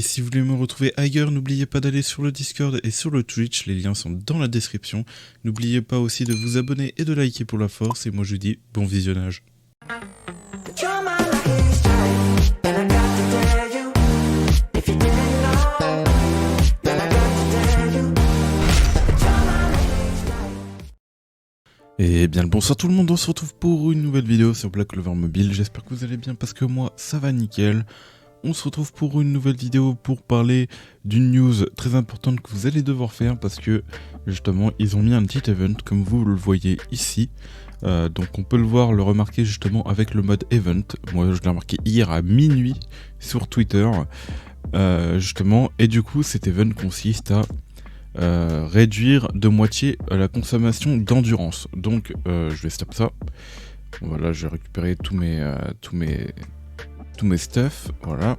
Et si vous voulez me retrouver ailleurs, n'oubliez pas d'aller sur le Discord et sur le Twitch, les liens sont dans la description. N'oubliez pas aussi de vous abonner et de liker pour la force, et moi je vous dis bon visionnage. Et bien le bonsoir tout le monde, on se retrouve pour une nouvelle vidéo sur Black Clover Mobile. J'espère que vous allez bien parce que moi ça va nickel. On se retrouve pour une nouvelle vidéo pour parler d'une news très importante que vous allez devoir faire parce que justement ils ont mis un petit event comme vous le voyez ici. Donc on peut le voir, le remarquer justement avec le mode event. Moi je l'ai remarqué hier à minuit sur Twitter justement, et du coup cet event consiste à réduire de moitié la consommation d'endurance. Donc je vais stop ça. Voilà, je vais récupérer tous mes stuff, voilà.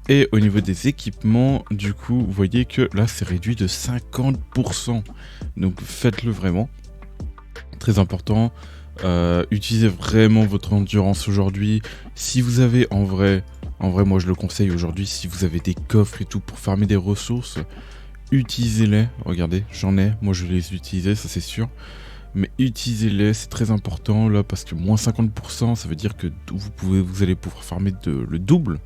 Et au niveau des équipements, du coup, vous voyez que là c'est réduit de 50%. Donc faites-le vraiment. Très important. Utilisez vraiment votre endurance aujourd'hui. Si vous avez en vrai moi je le conseille aujourd'hui, si vous avez des coffres et tout pour farmer des ressources, utilisez-les. Regardez, j'en ai, moi je vais les utiliser, ça c'est sûr. Mais utilisez-les, c'est très important là parce que moins 50%, ça veut dire que vous allez pouvoir farmer le double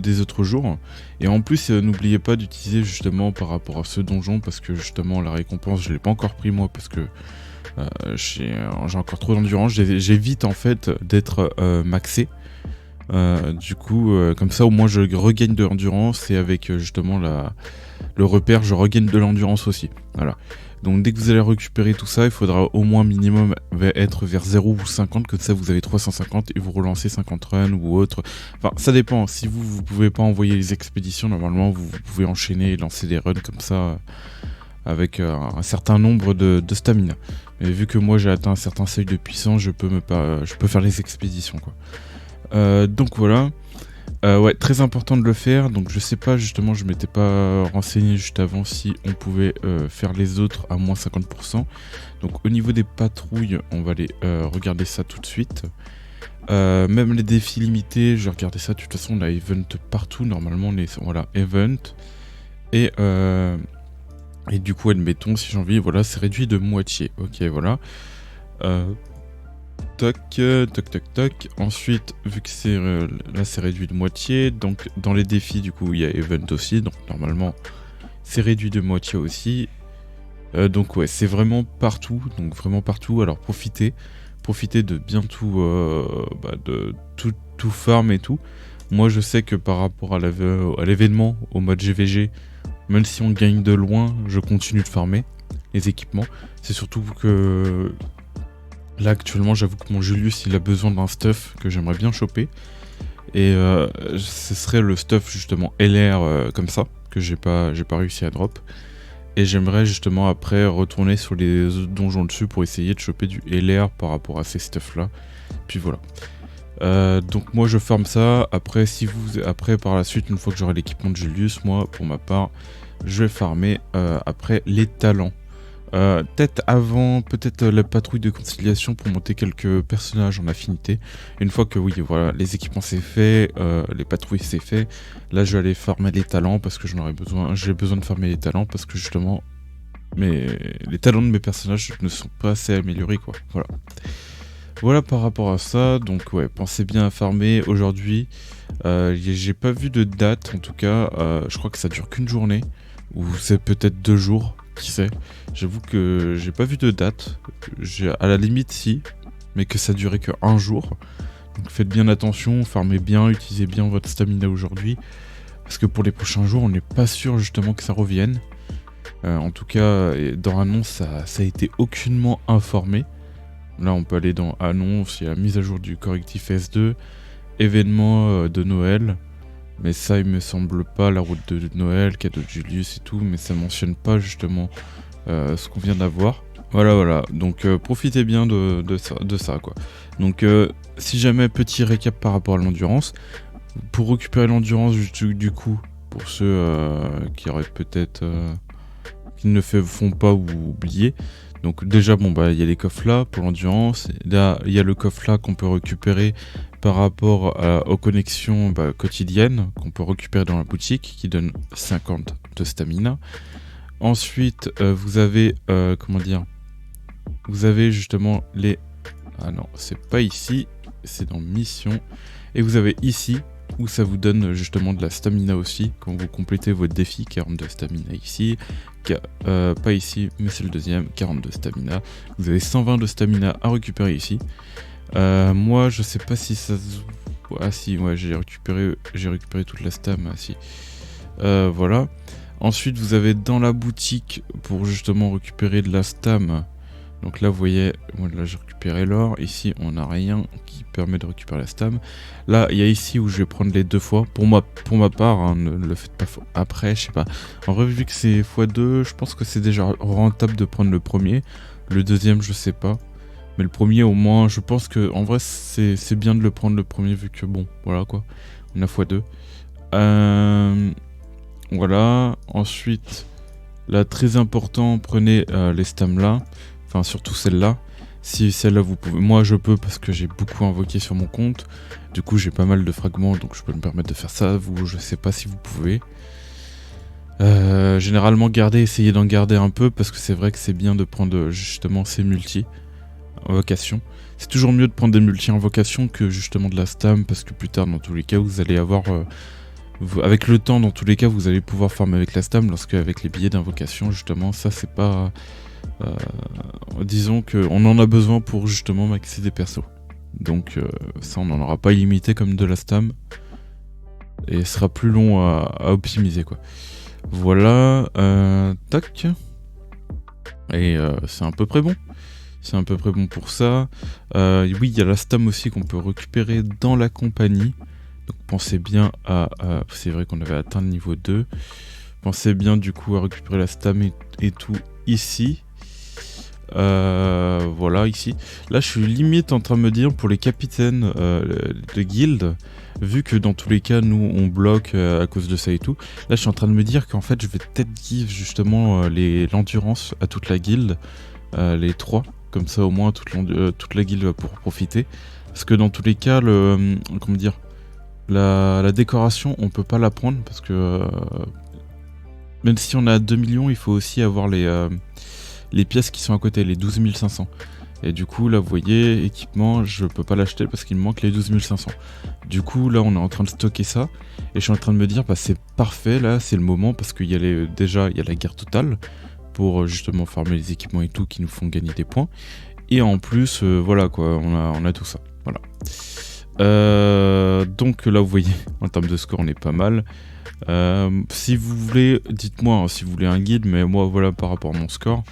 des autres jours. Et en plus, n'oubliez pas d'utiliser justement par rapport à ce donjon parce que justement la récompense, je l'ai pas encore pris moi parce que j'ai encore trop d'endurance. J'évite en fait d'être maxé. Du coup, comme ça au moins je regagne de l'endurance et avec justement le repère, je regagne de l'endurance aussi. Voilà. Donc dès que vous allez récupérer tout ça, il faudra au moins minimum être vers 0 ou 50, comme ça vous avez 350 et vous relancez 50 runs ou autre. Enfin ça dépend, si vous pouvez pas envoyer les expéditions, normalement vous pouvez enchaîner et lancer des runs comme ça avec un certain nombre de stamina. Mais vu que moi j'ai atteint un certain seuil de puissance, je peux faire les expéditions quoi. Donc voilà. Ouais, très important de le faire. Donc je sais pas, justement, je m'étais pas renseigné juste avant si on pouvait faire les autres à moins 50%. Donc au niveau des patrouilles, on va aller regarder ça tout de suite. Même les défis limités, je vais regarder ça. De toute façon, on a event partout. Normalement, voilà, event. Et du coup, admettons, si j'ai envie, voilà, c'est réduit de moitié. Ok, voilà. Toc. Ensuite, vu que c'est là c'est réduit de moitié, donc dans les défis du coup il y a event aussi, donc normalement c'est réduit de moitié aussi. Donc ouais, c'est vraiment partout, alors profitez de bien tout, de tout farm et tout. Moi je sais que par rapport à l'événement, au mode GVG, même si on gagne de loin, je continue de farmer les équipements. C'est surtout que là actuellement j'avoue que mon Julius il a besoin d'un stuff que j'aimerais bien choper. Et ce serait le stuff justement LR comme ça, que j'ai pas réussi à drop. Et j'aimerais justement après retourner sur les donjons dessus pour essayer de choper du LR par rapport à ces stuff là. Puis voilà. Donc moi je farm ça. Après après par la suite, une fois que j'aurai l'équipement de Julius, moi pour ma part je vais farmer après les talents. Peut-être avant, la patrouille de conciliation pour monter quelques personnages en affinité. Une fois que oui, voilà, les équipements c'est fait, les patrouilles c'est fait, là je vais aller farmer les talents parce que j'ai besoin de farmer les talents parce que justement les talents de mes personnages ne sont pas assez améliorés quoi. Voilà par rapport à ça. Donc ouais, pensez bien à farmer aujourd'hui. J'ai pas vu de date en tout cas. Je crois que ça dure qu'une journée ou c'est peut-être 2 jours. Qui sait? J'avoue que j'ai pas vu de date. À la limite si, mais que ça durait que 1 jour. Donc faites bien attention, farmez bien, utilisez bien votre stamina aujourd'hui. Parce que pour les prochains jours, on n'est pas sûr justement que ça revienne. En tout cas, dans annonce, ça a été aucunement informé. Là, on peut aller dans annonce, il y a la mise à jour du correctif S2, événement de Noël. Mais ça, il me semble pas, la route de Noël, cadeau de Julius et tout, mais ça mentionne pas justement ce qu'on vient d'avoir. Voilà, donc profitez bien de ça quoi. Donc si jamais, petit récap par rapport à l'endurance, pour récupérer l'endurance du coup, pour ceux qui auraient peut-être, qui ne font pas ou oublier, Donc déjà, bon, bah, il y a les coffres là pour l'endurance. Là, il y a le coffre là qu'on peut récupérer par rapport aux connexions quotidiennes qu'on peut récupérer dans la boutique qui donne 50 de stamina. Ensuite, vous avez, comment dire, vous avez justement les... Ah non, c'est pas ici, c'est dans mission. Et vous avez ici, où ça vous donne justement de la stamina aussi, quand vous complétez votre défi, 42 stamina ici. Pas ici, mais c'est le deuxième, 42 stamina. Vous avez 120 de stamina à récupérer ici. Moi, je sais pas si ça se... Ah si, ouais, j'ai récupéré toute la stam, ah, si. Voilà. Ensuite, vous avez dans la boutique, pour justement récupérer de la stam. Donc là, vous voyez, moi là j'ai récupéré l'or. Ici, on n'a rien qui permet de récupérer la stam. Là, il y a ici où je vais prendre les 2 fois. Pour ma part, hein, ne le faites pas après, je sais pas. En vrai, vu que c'est x2, je pense que c'est déjà rentable de prendre le premier. Le deuxième, je sais pas. Mais le premier, au moins, je pense que en vrai, c'est bien de le prendre le premier, vu que bon, voilà quoi. On a x2. Voilà. Ensuite, là, très important, prenez les stams là. Enfin, surtout celle-là. Si celle-là, vous pouvez... Moi, je peux parce que j'ai beaucoup invoqué sur mon compte. Du coup, j'ai pas mal de fragments, donc je peux me permettre de faire ça. Vous, je sais pas si vous pouvez. Généralement, essayez d'en garder un peu, parce que c'est vrai que c'est bien de prendre justement ces multi-invocations. C'est toujours mieux de prendre des multi-invocations que justement de la stam, parce que plus tard, dans tous les cas, vous allez avoir... avec le temps, dans tous les cas, vous allez pouvoir farmer avec la stam, lorsque avec les billets d'invocation, justement, ça, c'est pas... disons qu'on en a besoin pour justement maxer des persos. Donc ça, on n'en aura pas illimité comme de la stam. Et ce sera plus long à optimiser, quoi. Voilà, tac. Et c'est à peu près bon. C'est à peu près bon pour ça. Oui, il y a la stam aussi qu'on peut récupérer dans la compagnie. Donc pensez bien à... c'est vrai qu'on avait atteint le niveau 2. Pensez bien du coup à récupérer la stam et tout ici. Voilà, ici. Là, je suis limite en train de me dire pour les capitaines de guild, vu que dans tous les cas, nous, on bloque à cause de ça et tout. Là, je suis en train de me dire qu'en fait, je vais peut-être give justement l'endurance à toute la guilde, les 3. Comme ça, au moins, toute la guilde va pouvoir profiter. Parce que dans tous les cas, comment dire, la décoration, on peut pas la prendre parce que même si on a 2 millions, il faut aussi avoir les pièces qui sont à côté, les 12 500. Et du coup, là, vous voyez, équipement, je peux pas l'acheter parce qu'il me manque les 12 500. Du coup, là, on est en train de stocker ça. Et je suis en train de me dire, bah, c'est parfait, là, c'est le moment, parce qu'il y a déjà, il y a la guerre totale pour justement farmer les équipements et tout qui nous font gagner des points. Et en plus, voilà, quoi, on a tout ça. Voilà. Donc là, vous voyez, en termes de score, on est pas mal. Si vous voulez, dites-moi hein, si vous voulez un guide, mais moi voilà par rapport à mon score.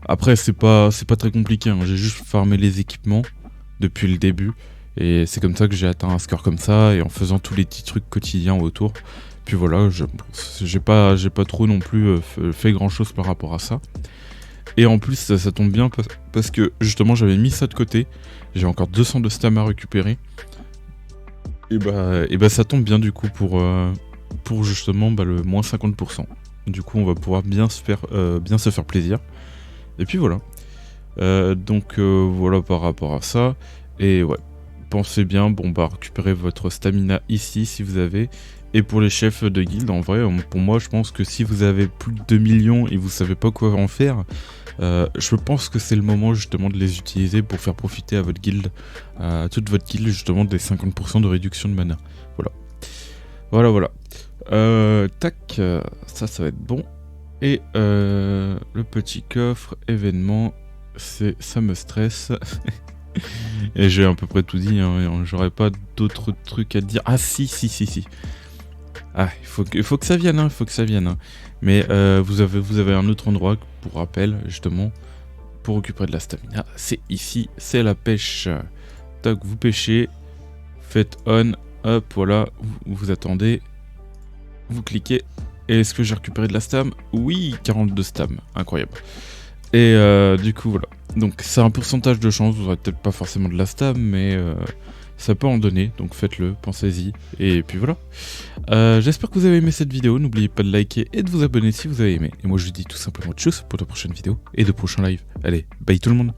Après c'est pas très compliqué, hein. J'ai juste farmé les équipements depuis le début et c'est comme ça que j'ai atteint un score comme ça et en faisant tous les petits trucs quotidiens autour. Puis voilà, j'ai pas trop non plus fait grand chose par rapport à ça. Et en plus ça tombe bien parce que justement j'avais mis ça de côté. J'ai encore 200 de stam à récupérer. Et bah ça tombe bien du coup pour justement le moins 50%. Du coup on va pouvoir bien se faire plaisir. Et puis voilà. Donc voilà par rapport à ça. Et ouais, pensez bien, récupérez votre stamina ici si vous avez. Et pour les chefs de guilde, en vrai, pour moi je pense que si vous avez plus de 2 millions et vous savez pas quoi en faire, je pense que c'est le moment justement de les utiliser pour faire profiter à votre guilde, à toute votre guilde justement des 50% de réduction de mana. Voilà. Tac, ça va être bon. Et le petit coffre événement, ça me stresse. Et j'ai à peu près tout dit, hein, j'aurais pas d'autres trucs à dire. Ah si. Ah, il faut que ça vienne, hein, Mais vous avez un autre endroit, pour rappel, justement, pour récupérer de la stamina. C'est ici, c'est la pêche. Tac, vous pêchez, faites on, hop, voilà, vous attendez, vous cliquez. Et est-ce que j'ai récupéré de la stam? Oui, 42 stam, incroyable. Et du coup, voilà. Donc c'est un pourcentage de chance, vous aurez peut-être pas forcément de la stam, mais ça peut en donner, donc faites-le, pensez-y, et puis voilà. J'espère que vous avez aimé cette vidéo, n'oubliez pas de liker et de vous abonner si vous avez aimé. Et moi je vous dis tout simplement tchuss pour de prochaines vidéos et de prochains lives. Allez, bye tout le monde.